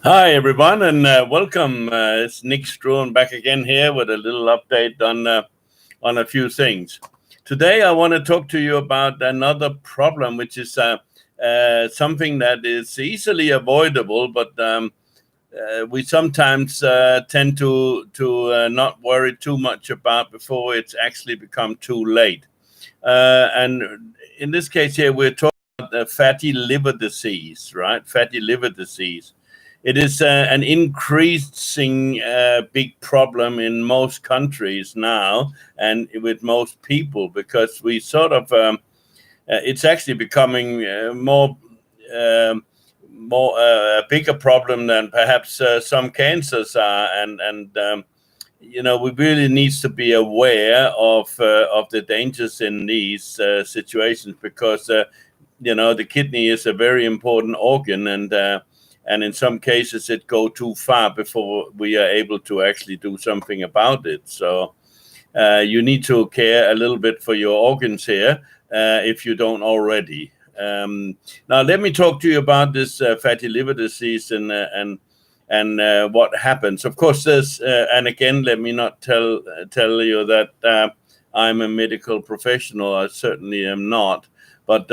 Hi, everyone, and welcome. It's Nick Struan back again here with a little update on a few things. Today, I want to talk to you about another problem, which is something that is easily avoidable, but we sometimes tend to not worry too much about before it's actually become too late. And in this case here, we're talking about fatty liver disease, right? Fatty liver disease. It is an increasing big problem in most countries now and with most people because we sort of it's actually becoming um more a bigger problem than perhaps some cancers are, and we really needs to be aware of the dangers in these situations because the kidney is a very important organ, and in some cases it go too far before we are able to actually do something about it. So you need to care a little bit for your organs here if you don't already. Now let me talk to you about this fatty liver disease and what happens. Of course, there's and again, let me not tell you that I'm a medical professional. I certainly am not. But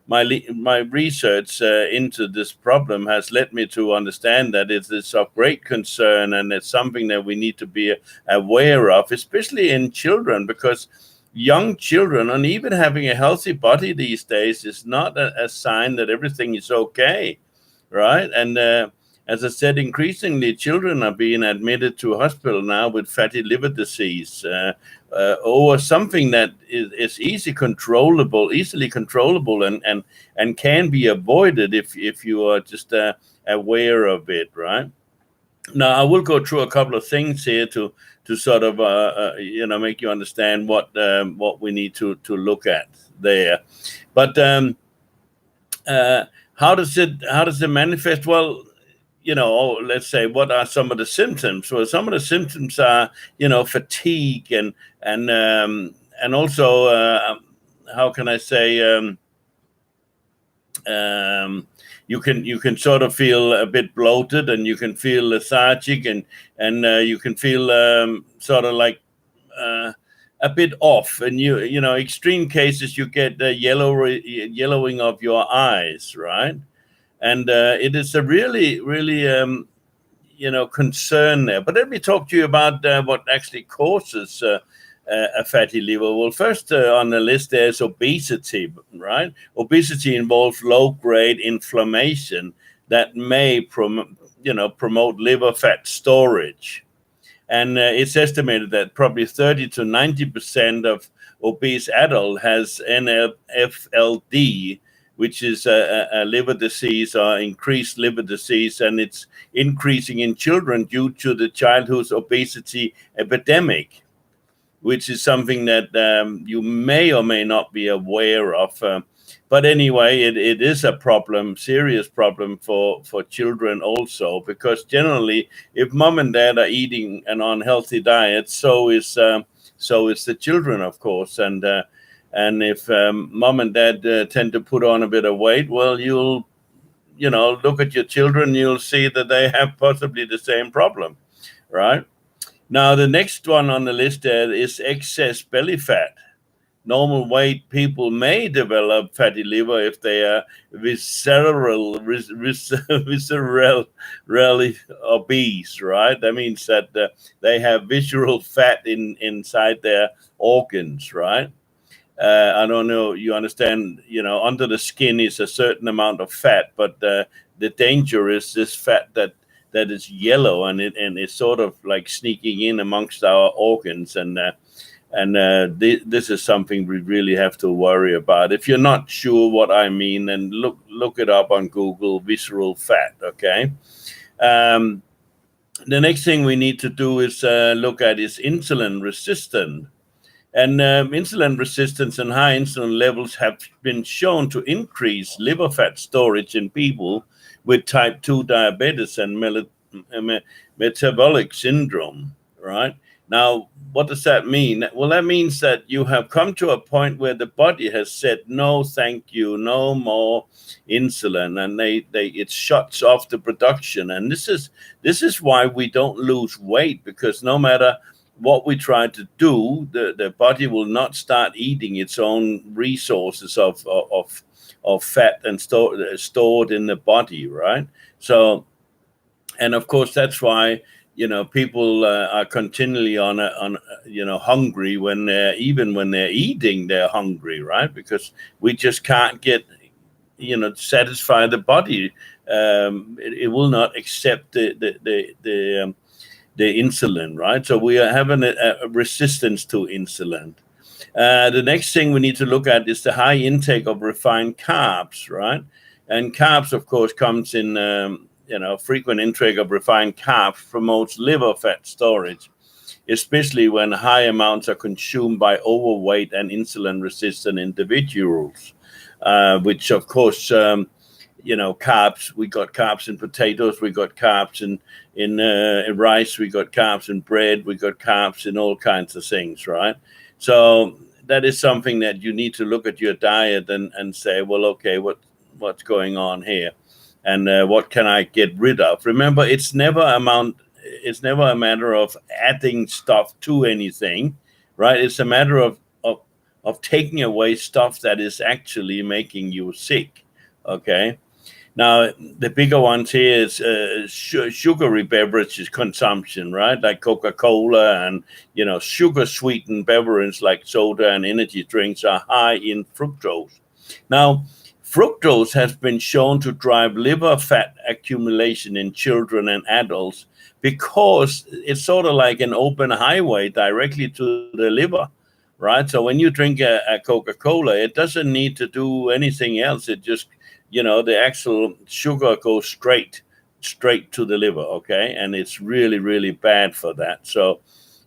my research into this problem has led me to understand that it is of great concern, and it's something that we need to be aware of, especially in children, because young children, and even having a healthy body these days, is not a sign that everything is okay, right? And as I said, increasingly children are being admitted to hospital now with fatty liver disease or something that is easily controllable, and can be avoided if you are just aware of it, right? Now, I will go through a couple of things here to sort of make you understand what we need to look at there. But how does it manifest? Well, let's say, what are some of the symptoms? Well, some of the symptoms are, fatigue and also, how can I say, you can sort of feel a bit bloated, and you can feel lethargic, and you can feel sort of like uh, a bit off, and extreme cases you get the yellowing of your eyes, right? And it is a really concern there. But let me talk to you about what actually causes a fatty liver. Well, first on the list there's obesity, right? Obesity involves low-grade inflammation that may promote liver fat storage. And it's estimated that probably 30 to 90% of obese adult has NFLD, which is a liver disease or increased liver disease, and it's increasing in children due to the childhood obesity epidemic, which is something that you may or may not be aware of. But anyway, it is a problem, serious problem for children also, because generally, if mom and dad are eating an unhealthy diet, so is the children, of course. And if mom and dad tend to put on a bit of weight, well, you'll look at your children, you'll see that they have possibly the same problem, right? Now, the next one on the list there is excess belly fat. Normal weight people may develop fatty liver if they are viscerally obese, right? That means that they have visceral fat inside their organs, right? I don't know, you understand, under the skin is a certain amount of fat, but the danger is this fat that is yellow, and it's sort of like sneaking in amongst our organs, and this is something we really have to worry about. If you're not sure what I mean, then look it up on Google, visceral fat. Okay. Um, the next thing we need to do is look at is insulin resistant. And insulin resistance and high insulin levels have been shown to increase liver fat storage in people with type 2 diabetes and metabolic syndrome, right? Now, what does that mean? Well, that means that you have come to a point where the body has said, no, thank you, no more insulin, and it shuts off the production. And this is why we don't lose weight, because no matter what we try to do, the body will not start eating its own resources of fat and stored in the body, right? So, and of course, that's why people are continually hungry when they're eating, they're hungry, right? Because we just can't get satisfy the body. It will not accept the insulin, right? So we are having a resistance to insulin. The next thing we need to look at is the high intake of refined carbs, right? And carbs, of course, comes in frequent intake of refined carbs promotes liver fat storage, especially when high amounts are consumed by overweight and insulin-resistant individuals, which, of course, carbs. We got carbs in potatoes. We got carbs in rice. We got carbs in bread. We got carbs in all kinds of things, right? So that is something that you need to look at your diet and say, well, okay, what's going on here, and what can I get rid of? Remember, it's never a matter of adding stuff to anything, right? It's a matter of taking away stuff that is actually making you sick. Okay. Now, the bigger ones here is sugary beverages consumption, right? Like Coca-Cola and, sugar-sweetened beverages like soda and energy drinks are high in fructose. Now, fructose has been shown to drive liver fat accumulation in children and adults because it's sort of like an open highway directly to the liver, right? So when you drink a Coca-Cola, it doesn't need to do anything else. It just the actual sugar goes straight to the liver, okay? And it's really, really bad for that. So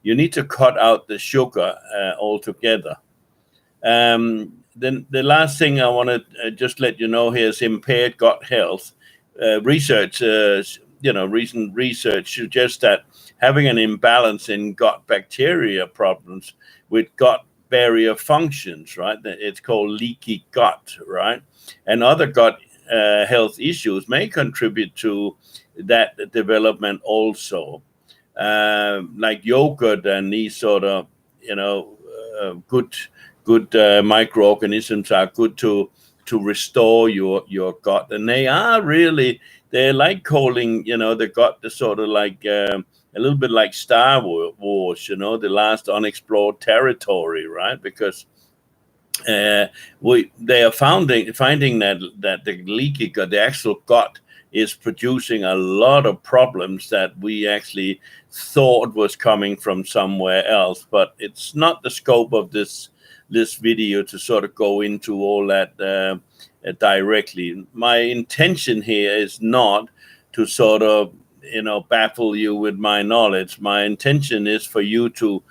you need to cut out the sugar altogether. Then the last thing I want to just let you know here is impaired gut health. Recent research suggests that having an imbalance in gut bacteria problems with gut barrier functions, right? It's called leaky gut, right? And other gut health issues may contribute to that development also. Like yogurt and these sort of, good microorganisms are good to restore your gut. And they're like calling, the gut the sort of like a little bit like Star Wars, the last unexplored territory, right? Because they are finding that the leaky gut, the actual gut, is producing a lot of problems that we actually thought was coming from somewhere else. But it's not the scope of this video to sort of go into all that directly. My intention here is not to sort of baffle you with my knowledge. My intention is for you to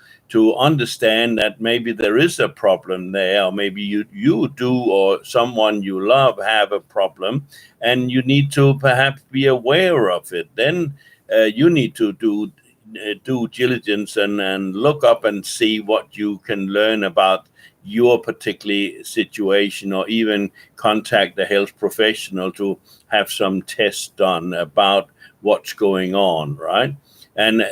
understand that maybe there is a problem there, or maybe you do, or someone you love have a problem, and you need to perhaps be aware of it. Then you need to do due diligence and look up and see what you can learn about your particular situation, or even contact a health professional to have some tests done about what's going on, right? And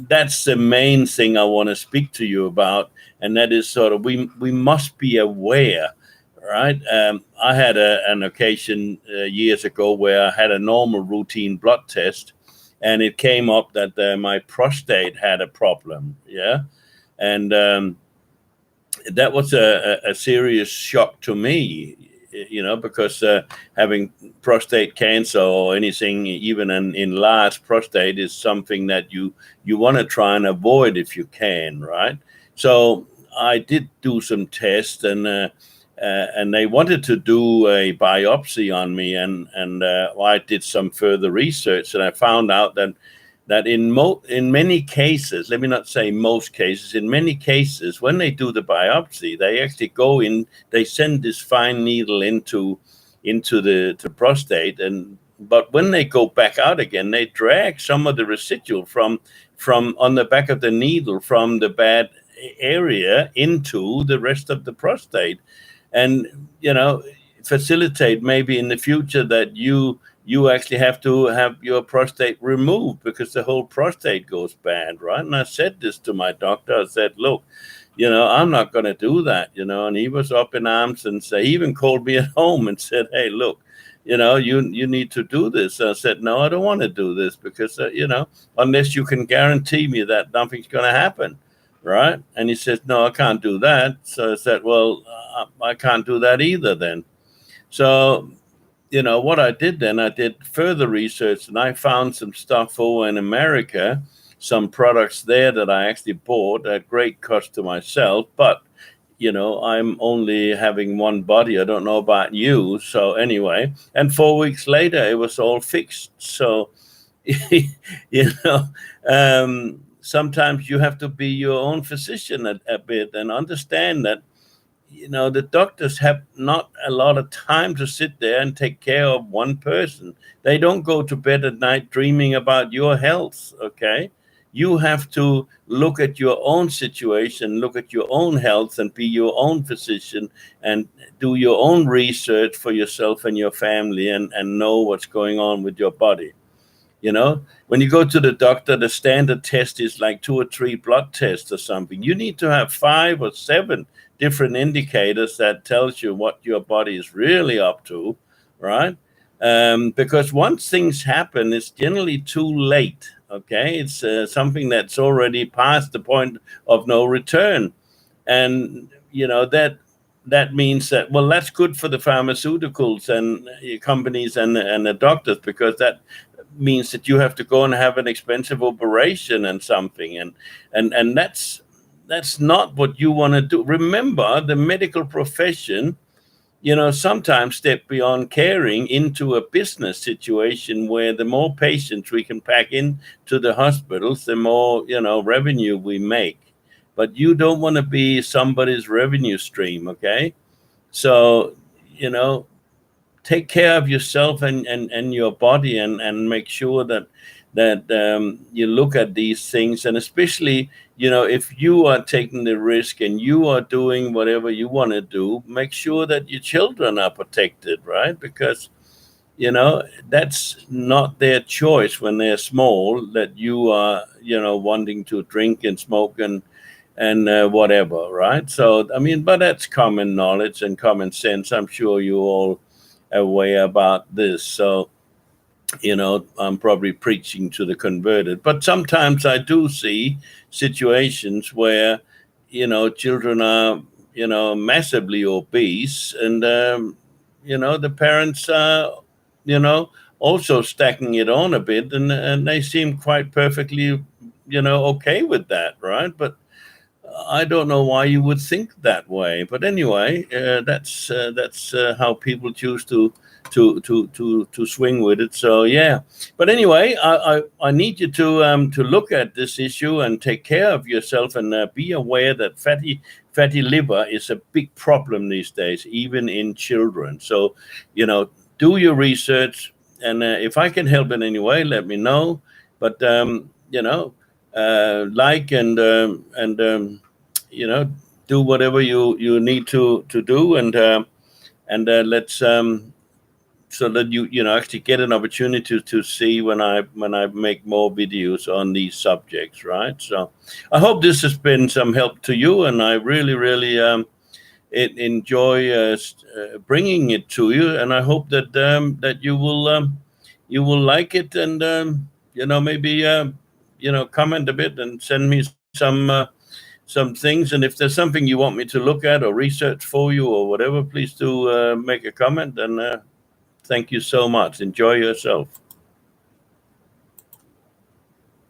that's the main thing I want to speak to you about. And that is sort of, we must be aware, right? I had an occasion years ago where I had a normal routine blood test, and it came up that my prostate had a problem. Yeah. And that was a serious shock to me, because having prostate cancer or anything, even an enlarged prostate, is something that you want to try and avoid if you can, right? So I did do some tests, and they wanted to do a biopsy on me, and I did some further research, and I found out that in many cases, let me not say most cases, in many cases, when they do the biopsy, they actually go in, they send this fine needle into the prostate, and but when they go back out again, they drag some of the residual from on the back of the needle from the bad area into the rest of the prostate, and facilitate maybe in the future that you actually have to have your prostate removed because the whole prostate goes bad, right? And I said this to my doctor. I said, look, I'm not going to do that, and he was up in arms, and he even called me at home and said, hey, look, you need to do this. I said, no, I don't want to do this because, unless you can guarantee me that nothing's going to happen. Right. And he says, no, I can't do that. So I said, well, I can't do that either then. So, what I did then, I did further research, and I found some stuff over in America, some products there that I actually bought at great cost to myself. But, I'm only having one body. I don't know about you. So anyway, and 4 weeks later, it was all fixed. So, sometimes you have to be your own physician a bit and understand that, the doctors have not a lot of time to sit there and take care of one person. They don't go to bed at night dreaming about your health, okay? You have to look at your own situation, look at your own health, and be your own physician and do your own research for yourself and your family and know what's going on with your body. When you go to the doctor, the standard test is like 2 or 3 blood tests or something. You need to have 5 or 7 different indicators that tells you what your body is really up to, right? Because once things happen, it's generally too late, okay? It's something that's already past the point of no return. And, that means that, well, that's good for the pharmaceuticals and companies and the doctors, because that means that you have to go and have an expensive operation and something. And that's not what you want to do. Remember, the medical profession, sometimes step beyond caring into a business situation where the more patients we can pack in to the hospitals, the more, revenue we make. But you don't want to be somebody's revenue stream, okay? So, take care of yourself and your body and make sure that you look at these things. And especially, if you are taking the risk and you are doing whatever you want to do, make sure that your children are protected, right? Because, that's not their choice when they're small, that you are, wanting to drink and smoke and whatever, right? So, but that's common knowledge and common sense. I'm sure you all aware about this. So, I'm probably preaching to the converted, but sometimes I do see situations where, children are, massively obese, and, the parents are, also stacking it on a bit, and they seem quite perfectly, okay with that, right? But I don't know why you would think that way, but anyway, that's how people choose to swing with it. So yeah, but anyway, I need you to look at this issue and take care of yourself, and be aware that fatty liver is a big problem these days, even in children. So do your research, and if I can help in any way, let me know. But like and do whatever you need to do, and let's so that you actually get an opportunity to see when I make more videos on these subjects, right? So I hope this has been some help to you, and I really enjoy bringing it to you, and I hope that you will like it, and maybe comment a bit and send me some things. And if there's something you want me to look at or research for you or whatever, please do make a comment. And thank you so much. Enjoy yourself.